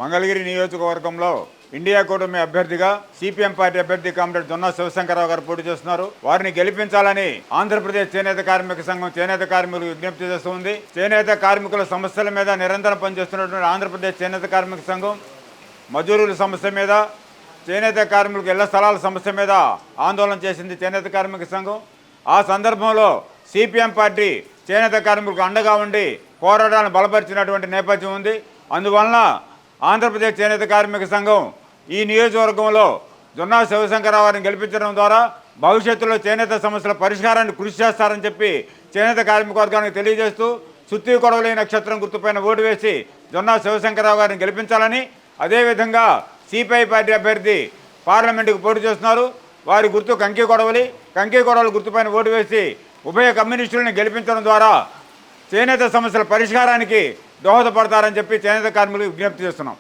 మంగళగిరి నియోజకవర్గంలో ఇండియా కూటమి అభ్యర్థిగా సిపిఎం పార్టీ అభ్యర్థి కామ్రేడ్ జొన్నా శివశంకరరావు గారు పోటీ చేస్తున్నారు. వారిని గెలిపించాలని ఆంధ్రప్రదేశ్ చేనేత కార్మిక సంఘం చేనేత కార్మికులకు విజ్ఞప్తి చేస్తుంది. చేనేత కార్మికుల సమస్యల మీద నిరంతరం పనిచేస్తున్నటువంటి ఆంధ్రప్రదేశ్ చేనేత కార్మిక సంఘం మజూరుల సమస్య మీద, చేనేత కార్మికులకు ఇళ్ల స్థలాల సమస్య మీద ఆందోళన చేసింది చేనేత కార్మిక సంఘం. ఆ సందర్భంలో సిపిఎం పార్టీ చేనేత కార్మికులకు అండగా ఉండి పోరాటాలను బలపరిచినటువంటి నేపథ్యం ఉంది. అందువలన ఆంధ్రప్రదేశ్ చేనేత కార్మిక సంఘం ఈ నియోజకవర్గంలో జొన్నా శివశంకరరావు గారిని గెలిపించడం ద్వారా భవిష్యత్తులో చేనేత సమస్యల పరిష్కారాన్ని కృషి చేస్తారని చెప్పి చేనేత కార్మిక వర్గానికి తెలియజేస్తూ సుత్తి కొడవలి నక్షత్రం గుర్తుపైన ఓటు వేసి జొన్నా శివశంకరరావు గారిని గెలిపించాలని, అదేవిధంగా సిపిఐ పార్టీ అభ్యర్థి పార్లమెంటుకు పోటీ చేస్తున్నారు. వారి గుర్తు కంకి కొడవలి గుర్తుపైన ఓటు వేసి ఉభయ కమ్యూనిస్టులను గెలిపించడం ద్వారా చేనేత సమస్యల పరిష్కారానికి దోహదపడతారని చెప్పి చేనేత కార్మికులకు విజ్ఞప్తి చేస్తున్నాం.